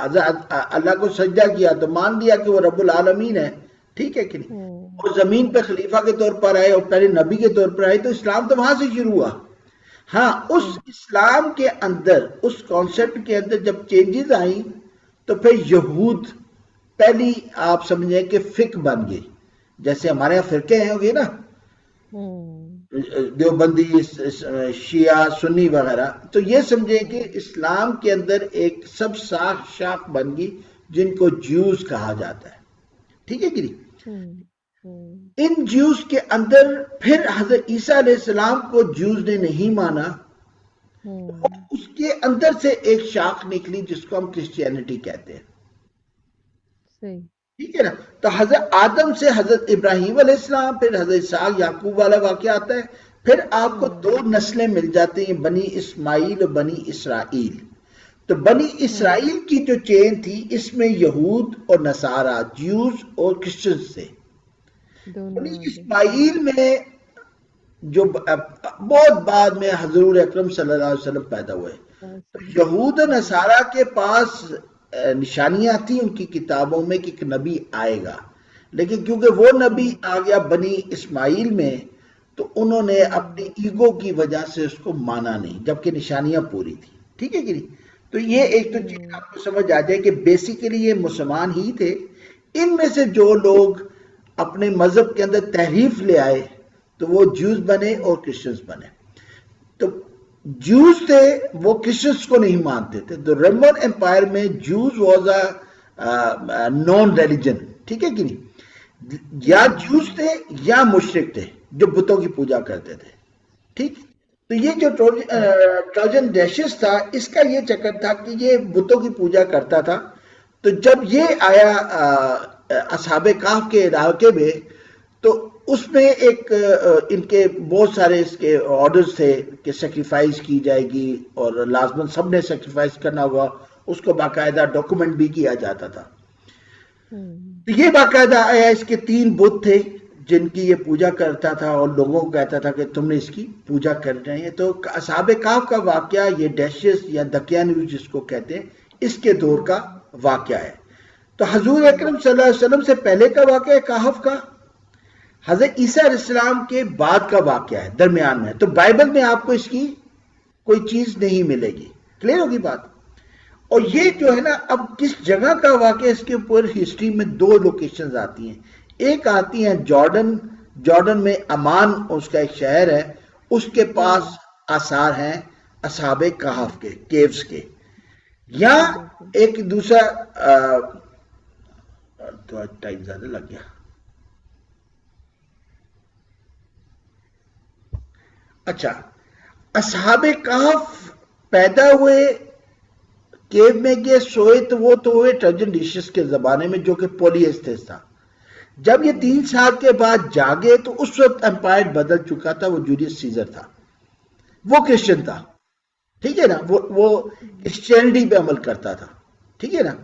حضرت اللہ کو سجدہ کیا تو مان لیا کہ وہ رب العالمین ہے. ٹھیک ہے کہ نہیں؟ اور زمین پہ خلیفہ کے طور پر آئے اور پہلے نبی کے طور پر آئے، تو اسلام تو وہاں سے شروع ہوا. ہاں، اس اسلام کے اندر، اس کانسیپٹ کے اندر جب چینجز آئیں تو پھر یہود پہلی آپ سمجھیں کہ فقہ بن گئی. جیسے ہمارے یہاں فرقے ہیں ہوگی نا، دیوبندی، شیعہ، سنی وغیرہ، تو یہ سمجھیں کہ اسلام کے اندر ایک سب شاخ بن گئی جن کو جیوز کہا جاتا ہے. ٹھیک ہے کہ نہیں؟ ان جیوز کے اندر پھر حضرت عیسیٰ علیہ السلام کو جیوز نے نہیں مانا، اس کے اندر سے ایک شاخ نکلی جس کو ہم کرسچینٹی کہتے ہیں. صحیح. ٹھیک ہے نا؟ تو حضرت آدم سے حضرت ابراہیم علیہ السلام، پھر حضرت اسحاق یعقوب والا واقعہ آتا ہے. پھر آپ کو دو نسلیں مل جاتی ہیں، بنی اسماعیل اور بنی اسرائیل. تو بنی اسرائیل کی جو چین تھی، اس میں یہود اور نصارہ، جیوز اور کرسچنز تھے. بنی اسماعیل میں جو بہت بعد میں حضور اکرم صلی اللہ علیہ وسلم پیدا ہوئے، یہود و نصارہ کے پاس نشانیاں تھیں ان کی کتابوں میں کہ ایک نبی آئے گا، لیکن کیونکہ وہ نبی آ گیا بنی اسماعیل میں تو انہوں نے اپنی ایگو کی وجہ سے اس کو مانا نہیں، جبکہ نشانیاں پوری تھیں. ٹھیک ہے کہ نہیں؟ تو یہ ایک تو چیز آپ کو سمجھ آ جائے کہ بیسیکلی یہ مسلمان ہی تھے. ان میں سے جو لوگ اپنے مذہب کے اندر تحریف لے آئے تو وہ جیوز بنے اور کرسچنز بنے. تو جیوز تھے وہ کرسچنز کو نہیں مانتے تھے. تو رومن امپائر میں Jews was a known religion. ٹھیک ہے کہ نہیں؟ یا جیوز تھے یا مشرک تھے جو بتوں کی پوجا کرتے تھے. ٹھیک. تو یہ جو ٹروجن ڈیشس تھا، اس کا یہ چکر تھا کہ یہ بتوں کی پوجا کرتا تھا. تو جب یہ آیا اصحاب کہف کے علاقے میں، تو اس میں ایک ان کے بہت سارے اس کے آرڈرز تھے کہ سیکریفائز کی جائے گی اور لازماً سب نے سیکریفائز کرنا ہوا. اس کو باقاعدہ ڈاکومنٹ بھی کیا جاتا تھا. تو یہ باقاعدہ آیا، اس کے 3 بت تھے جن کی یہ پوجا کرتا تھا اور لوگوں کو کہتا تھا کہ تم نے اس کی پوجا کر رہے ہیں. تو اصحاب کہف کا واقعہ یہ ڈیشس یا دقیانوس جس کو کہتے ہیں، اس کے دور کا واقعہ ہے. تو حضور اکرم صلی اللہ علیہ وسلم سے پہلے کا واقعہ ہے کہف کا، حضرت عیسیٰ علیہ السلام کے بعد کا واقعہ ہے درمیان میں. تو بائبل میں آپ کو اس کی کوئی چیز نہیں ملے گی. کلیئر ہوگی بات؟ اور یہ جو ہے نا، اب کس جگہ کا واقعہ، اس کے اوپر ہسٹری میں 2 لوکیشنز آتی ہیں. ایک آتی ہیں جارڈن میں امان اس کا ایک شہر ہے، اس کے پاس آثار ہیں اصحاب کہف کے، کیوز کے. یا ایک دوسرا تو ٹائم زیادہ لگ گیا. اچھا، اصحاب کہف پیدا ہوئے، کیو میں گئے، سوئے تو وہ تو ہوئے ٹروجن ڈیشس کے زمانے میں جو کہ پولیتھیسٹ تھا. جب یہ 3 سال کے بعد جاگے تو اس وقت امپائر بدل چکا تھا، وہ جولیس سیزر تھا، وہ کرسچن تھا. ٹھیک ہے نا؟ وہ کرسچینٹی پہ عمل کرتا تھا. ٹھیک ہے نا؟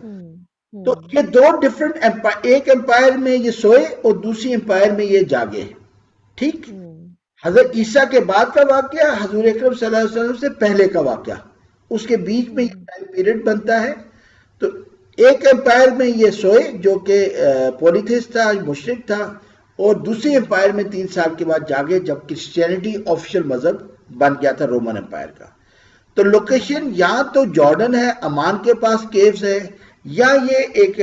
تو یہ 2 ڈیفرنٹ امپائر، ایک امپائر میں یہ سوئے اور دوسری امپائر میں یہ جاگے. ٹھیک. حضرت عیسیٰ کے بعد کا واقعہ، حضور اکرم صلی اللہ علیہ وسلم سے پہلے کا واقعہ، اس کے بیچ میں یہ ٹائم پیریڈ بنتا ہے. تو ایک امپائر میں یہ سوئے جو کہ پولیتھیسٹ تھا، مشرک تھا، اور دوسری امپائر میں 3 سال کے بعد جاگے جب کرسچینٹی آفیشل مذہب بن گیا تھا رومن امپائر کا. تو لوکیشن یا تو جارڈن ہے، عمان کے پاس کیوز ہے، یا یہ ایک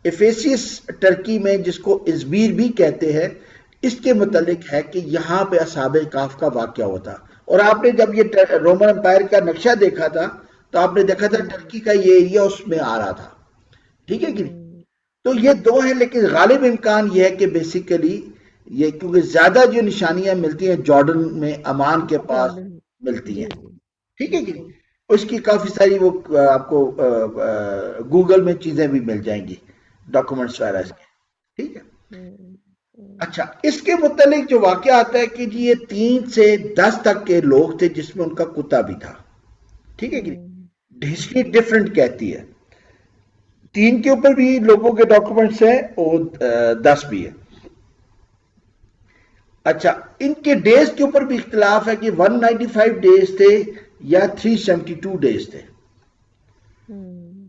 ایفیسیس ٹرکی میں جس کو ازبیر بھی کہتے ہیں، اس کے متعلق ہے کہ یہاں پہ اصحاب کہف کا واقعہ ہوتا. اور آپ نے جب یہ رومن امپائر کا نقشہ دیکھا تھا تو آپ نے دیکھا تھا ٹرکی کا یہ ایریا اس میں آ رہا تھا. ٹھیک ہے کہ نہیں؟ تو یہ دو ہیں، لیکن غالب امکان یہ ہے کہ بیسیکلی یہ کیونکہ زیادہ جو نشانیاں ملتی ہیں جارڈن میں، امان کے پاس ملتی ہیں. ٹھیک ہے کہ نہیں؟ اس کی کافی ساری وہ آپ کو گوگل میں چیزیں بھی مل جائیں گی، ڈاکومنٹس وغیرہ اس کے. ٹھیک ہے. اچھا، اس کے متعلق جو واقعہ آتا ہے کہ جی یہ 3 سے 10 تک کے لوگ تھے جس میں ان کا کتا بھی تھا. ٹھیک ہے کہ ہسٹری ڈیفرنٹ کہتی ہے. 3 کے اوپر بھی لوگوں کے ڈاکومنٹس ہیں اور 10 بھی ہے. اچھا، ان کے ڈیز کے اوپر بھی اختلاف ہے کہ 195 ڈیز تھے یا 372 ڈیز تھے.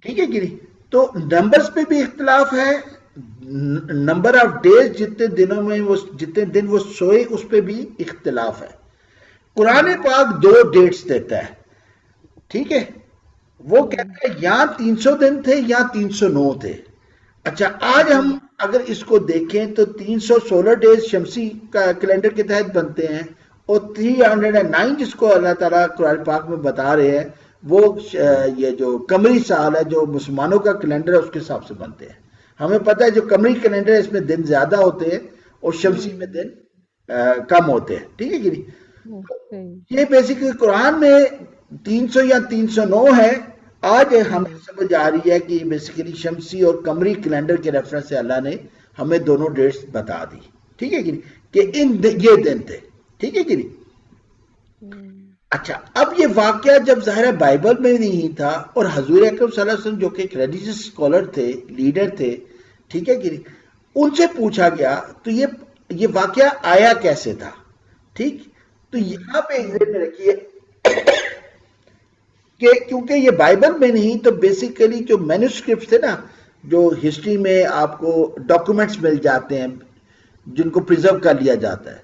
ٹھیک ہے کہ نہیں؟ تو نمبرز پہ بھی اختلاف ہے، نمبر آف ڈیز جتنے دنوں میں جتنے دن وہ سوئے اس پہ بھی اختلاف ہے. قرآن پاک 2 ڈیٹس دیتا ہے. ٹھیک ہے، وہ کہتا ہے یا 300 دن تھے یا 309 تھے. اچھا، آج ہم اگر اس کو دیکھیں تو 316 ڈیز شمسی کا کیلنڈر کے تحت بنتے ہیں، اور 309 جس کو اللہ تعالیٰ قرآن پاک میں بتا رہے ہیں وہ یہ جو قمری سال ہے جو مسلمانوں کا کیلنڈر ہے اس کے حساب سے بنتے ہیں. ہمیں پتہ ہے جو قمری کیلنڈر ہے اس میں دن زیادہ ہوتے ہیں اور شمسی میں دن کم ہوتے ہیں. ٹھیک ہے کہ نہیں؟ یہ بیسیکلی قرآن میں 300 یا 309 ہے. آج ہمیں سمجھ آ رہی ہے کہ بیسیکلی شمسی اور قمری کیلنڈر کے ریفرنس سے اللہ نے ہمیں دونوں ڈیٹس بتا دی. ٹھیک ہے کہ نہیں؟ کہ یہ دن تھے. ٹھیک ہے کہ نہیں؟ اچھا، اب یہ واقعہ جب ظاہر بائبل میں نہیں تھا اور حضور اکرم صلی اللہ علیہ وسلم جو کہ ایک ریلیجس اسکالر تھے، لیڈر تھے، ٹھیک ہے کہ نہیں، ان سے پوچھا گیا تو یہ واقعہ آیا کیسے تھا. ٹھیک، تو یہاں پہ ذہن میں رکھیے کہ کیونکہ یہ بائبل میں نہیں تو بیسیکلی جو مینوسکرپٹس تھے نا، جو ہسٹری میں آپ کو ڈاکومنٹس مل جاتے ہیں جن کو پریزرو کر لیا جاتا ہے،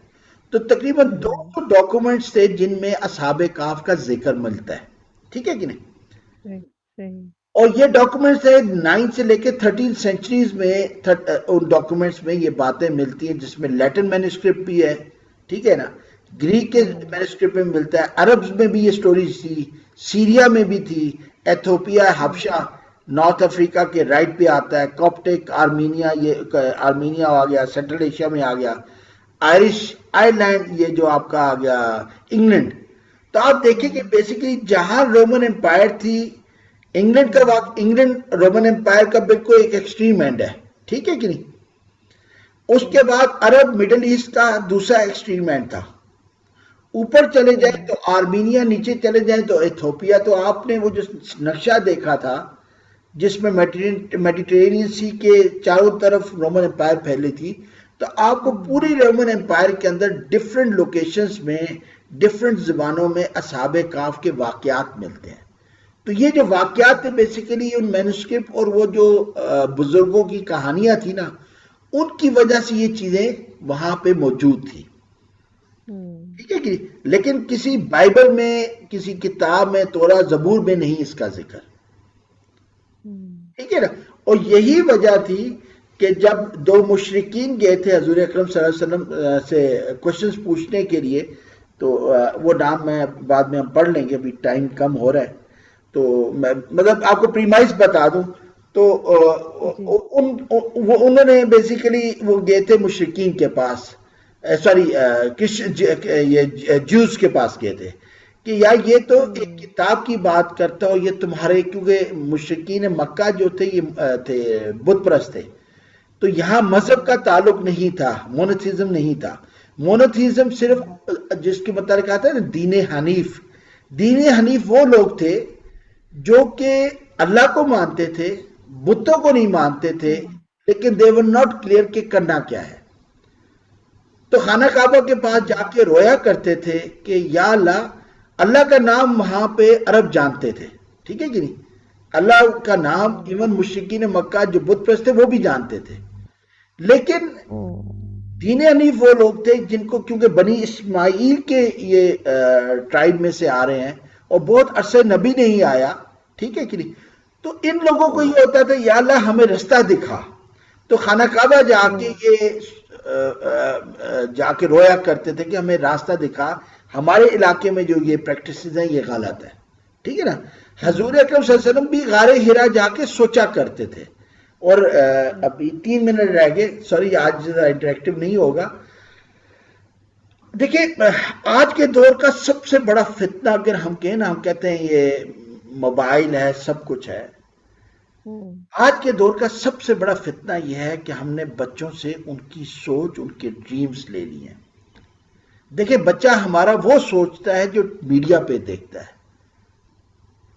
تو تقریباً 200 ڈاکومنٹس تھے جن میں اصحاب کہف کا ذکر ملتا ہے. ٹھیک ہے کہ نہیں؟ اور یہ ڈاکومنٹس ہے 9 سے لے کے 13 سینچریز میں ان ڈاکومنٹس میں یہ باتیں ملتی ہیں، جس میں لیٹن مینوسکرپٹ بھی ہے. ٹھیک ہے نا، گریک کے مینوسکرپٹ میں ملتا ہے، عربز میں بھی یہ سٹوریز تھی، سیریا میں بھی تھی، ایتھوپیا، حبشہ، نارتھ افریقہ کے رائٹ پہ آتا ہے، کاپٹک، آرمینیا، یہ آرمینیا آ گیا، سینٹرل ایشیا میں آ گیا، آئرلینڈ یہ جو آپ کا آ گیا، انگلینڈ. تو آپ دیکھیں کہ بیسیکلی جہاں رومن امپائر تھی، انگلینڈ رومن امپائر کا بالکل ایک ایکسٹریم اینڈ ہے. ٹھیک ہے کہ نہیں؟ اس کے بعد عرب مڈل ایسٹ کا دوسرا ایکسٹریم اینڈ تھا. اوپر چلے جائیں تو آرمینیا، نیچے چلے جائیں تو ایتھوپیا. تو آپ نے وہ جو نقشہ دیکھا تھا جس میں میڈیٹرینین سی کے چاروں طرف رومن امپائر پھیلی تھی، تو آپ کو پوری رومن امپائر کے اندر ڈیفرنٹ لوکیشنز میں ڈیفرنٹ زبانوں میں اصحاب کہف کے واقعات ملتے ہیں. تو یہ جو واقعات ہیں بیسیکلی ان مینوسکرپٹ اور وہ جو بزرگوں کی کہانیاں تھی نا، ان کی وجہ سے یہ چیزیں وہاں پہ موجود تھی. ٹھیک ہے کہ لیکن کسی بائبل میں، کسی کتاب میں، تورا زبور میں نہیں اس کا ذکر. ٹھیک ہے نا. اور یہی وجہ تھی کہ جب 2 مشرکین گئے تھے حضور اکرم صلی اللہ علیہ وسلم سے کوشچنز پوچھنے کے لیے، تو وہ نام میں بعد میں ہم پڑھ لیں گے، ابھی ٹائم کم ہو رہا ہے. تو میں مطلب آپ کو پریمائز بتا دوں تو انہوں نے بیسیکلی وہ گئے تھے مشرکین کے پاس، سوری یہ جوز کے پاس گئے تھے کہ یار یہ تو ایک کتاب کی بات کرتا ہو، یہ تمہارے، کیونکہ مشرکین مکہ جو تھے یہ تھے بت پرست تھے، تو یہاں مذہب کا تعلق نہیں تھا، مونوتھیزم نہیں تھا. مونوتھیزم صرف جس کے متعلق آتا ہے نا دین حنیف. دین حنیف وہ لوگ تھے جو کہ اللہ کو مانتے تھے، بتوں کو نہیں مانتے تھے، لیکن they were not clear کہ کرنا کیا ہے. تو خانہ کعبہ کے پاس جا کے رویا کرتے تھے کہ یا اللہ، اللہ کا نام وہاں پہ عرب جانتے تھے. ٹھیک ہے کہ نہیں؟ اللہ کا نام ایون مشرکین مکہ جو بت پرست تھے وہ بھی جانتے تھے. لیکن دین حنیف وہ لوگ تھے جن کو، کیونکہ بنی اسماعیل کے یہ ٹرائب میں سے آ رہے ہیں، اور بہت عرصے نبی نہیں آیا، ٹھیک ہے کہ نہیں، تو ان لوگوں کو یہ ہوتا تھا یا اللہ ہمیں رستہ دکھا، تو خانہ کعبہ جا کے یہ جا کے رویا کرتے تھے کہ ہمیں راستہ دکھا، ہمارے علاقے میں جو یہ پریکٹسز ہیں یہ غلط ہے، ٹھیک ہے نا۔ حضور اکرم صلی اللہ علیہ وسلم بھی غار حرا جا کے سوچا کرتے تھے۔ اور ابھی 3 منٹ رہ گئے، سوری آج انٹریکٹیو نہیں ہوگا۔ دیکھیں آج کے دور کا سب سے بڑا فتنہ اگر ہم کہیں نا، ہم کہتے ہیں یہ موبائل ہے، سب کچھ ہے، آج کے دور کا سب سے بڑا فتنہ یہ ہے کہ ہم نے بچوں سے ان کی سوچ، ان کے ڈریمز لے لی ہیں۔ دیکھیں بچہ ہمارا وہ سوچتا ہے جو میڈیا پہ دیکھتا ہے۔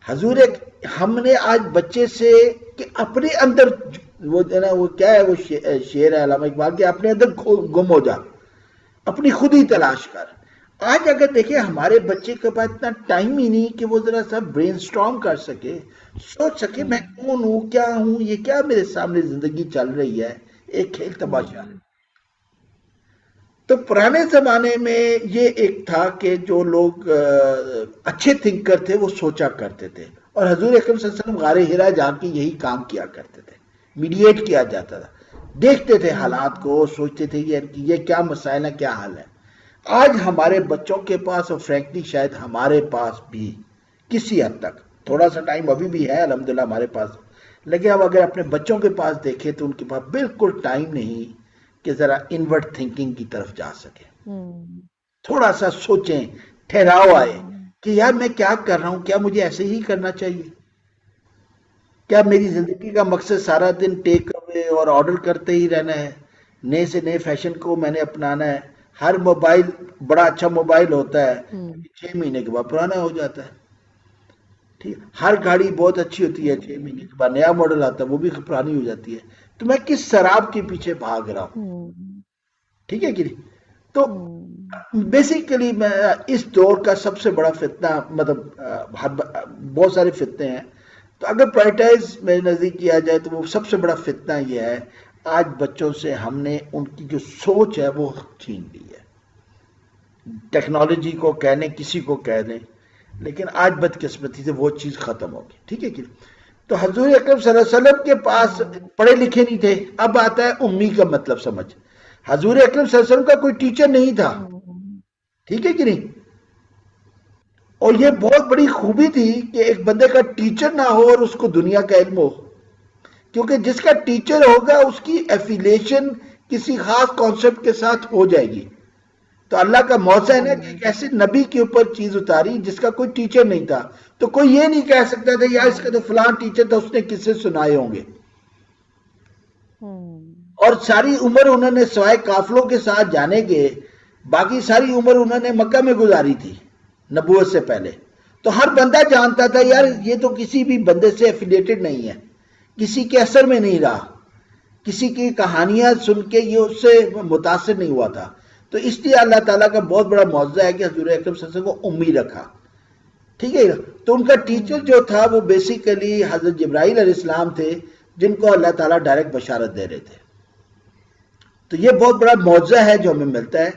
حضور ہم نے آج بچے سے کہ اپنے اندر وہ کیا ہے، وہ شعر ہے علامہ اقبال کے، اپنے اندر گم ہو جا، اپنی خود ہی تلاش کر۔ آج اگر دیکھیں ہمارے بچے کے پاس اتنا ٹائم ہی نہیں کہ وہ ذرا سا برین سٹارم کر سکے، سوچ سکے میں کون ہوں، کیا ہوں، یہ کیا میرے سامنے زندگی چل رہی ہے، ایک کھیل تماشا۔ تو پرانے زمانے میں یہ ایک تھا کہ جو لوگ اچھے تھنکر تھے وہ سوچا کرتے تھے، اور حضور اکرم صلی اللہ علیہ وسلم غار حرا جا کے یہی کام کیا کرتے تھے، میڈییٹ کیا جاتا تھا، دیکھتے تھے حالات کو، سوچتے تھے یہ کیا مسائل ہے، کیا حل ہے۔ آج ہمارے بچوں کے پاس، اور فرینکلی شاید ہمارے پاس بھی کسی حد تک، تھوڑا سا ٹائم ابھی بھی ہے الحمدللہ ہمارے پاس، لیکن اب اگر اپنے بچوں کے پاس دیکھیں تو ان کے پاس بالکل ٹائم نہیں کہ ذرا انورڈ تھنکنگ کی طرف جا سکے، تھوڑا سا سوچیں، ٹھہراؤ آئے کہ یار میں کیا کر رہا ہوں، کیا مجھے ایسے ہی کرنا چاہیے، کیا میری زندگی کا مقصد سارا دن ٹیک اوے اور آرڈر کرتے ہی رہنا ہے، نئے سے نئے فیشن کو میں نے اپنانا ہے۔ ہر موبائل بڑا اچھا موبائل ہوتا ہے 6 مہینے کے بعد پرانا ہو جاتا ہے، ٹھیک، ہر گاڑی بہت اچھی ہوتی ہے 6 مہینے کے بعد نیا ماڈل آتا ہے وہ بھی پرانی ہو جاتی ہے، تو میں کس سراب کے پیچھے بھاگ رہا ہوں، ٹھیک ہے کہ نہیں۔ تو بیسیکلی میں اس دور کا سب سے بڑا فتنہ، مطلب بہت سارے فتنے ہیں، تو اگر پرائرٹائز میرے نزدیک کیا جائے تو وہ سب سے بڑا فتنہ یہ ہے آج بچوں سے ہم نے ان کی جو سوچ ہے وہ چھین لی ہے۔ ٹیکنالوجی کو کہہ لیں، کسی کو کہہ لیں، لیکن آج بدقسمتی سے وہ چیز ختم ہوگی، ٹھیک ہے کہ تو حضور اکرم صلی اللہ علیہ وسلم کے پاس پڑھے لکھے نہیں تھے۔ اب آتا ہے امی کا مطلب سمجھ، حضور اکرم صلی اللہ علیہ وسلم کا کوئی ٹیچر نہیں تھا، ٹھیک ہے کہ نہیں، اور یہ بہت بڑی خوبی تھی کہ ایک بندے کا ٹیچر نہ ہو اور اس کو دنیا کا علم ہو، کیونکہ جس کا ٹیچر ہوگا اس کی ایفیلیشن کسی خاص کانسیپٹ کے ساتھ ہو جائے گی۔ تو اللہ کا معجزہ ہے نا کہ ایک ایسے نبی کے اوپر چیز اتاری جس کا کوئی ٹیچر نہیں تھا، تو کوئی یہ نہیں کہہ سکتا تھا یار اس کا تو فلان ٹیچر تھا، اس نے کس سے سنائے ہوں گے، اور ساری عمر انہوں نے سوائے قافلوں کے ساتھ جانے کے، باقی ساری عمر انہوں نے مکہ میں گزاری تھی نبوت سے پہلے، تو ہر بندہ جانتا تھا یار یہ تو کسی بھی بندے سے ایفیلیٹڈ نہیں ہے، کسی کے اثر میں نہیں رہا، کسی کی کہانیاں سن کے یہ اس سے متاثر نہیں ہوا تھا۔ تو اس لیے اللہ تعالیٰ کا بہت بڑا معجزہ ہے کہ حضور اکرم صلی اللہ علیہ وسلم کو امی رکھا، ٹھیک ہے۔ تو ان کا ٹیچر جو تھا وہ بیسیکلی حضرت جبرائیل علیہ السلام تھے، جن کو اللہ تعالیٰ ڈائریکٹ بشارت دے رہے تھے۔ تو یہ بہت بڑا معجزہ ہے جو ہمیں ملتا ہے۔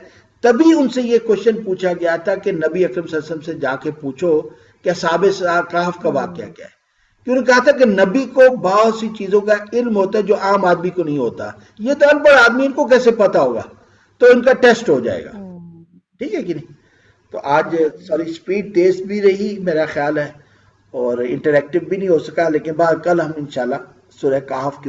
تبھی ان سے یہ کوشچن پوچھا گیا تھا کہ نبی اکرم صلی اللہ علیہ وسلم سے جا کے پوچھو کہ اصحاب کہف کا واقعہ کیا ہے، کیوں نے کہا تھا کہ نبی کو بہت سی چیزوں کا علم ہوتا ہے جو عام آدمی کو نہیں ہوتا، یہ تو ان پڑھ آدمی ان کو کیسے پتا ہوگا، تو ان کا ٹیسٹ ہو جائے گا، ٹھیک ہے کہ نہیں۔ تو آج سوری سپیڈ تیز بھی رہی میرا خیال ہے، اور انٹریکٹیو بھی نہیں ہو سکا، لیکن بعد کل ہم انشاءاللہ سورہ کہف کے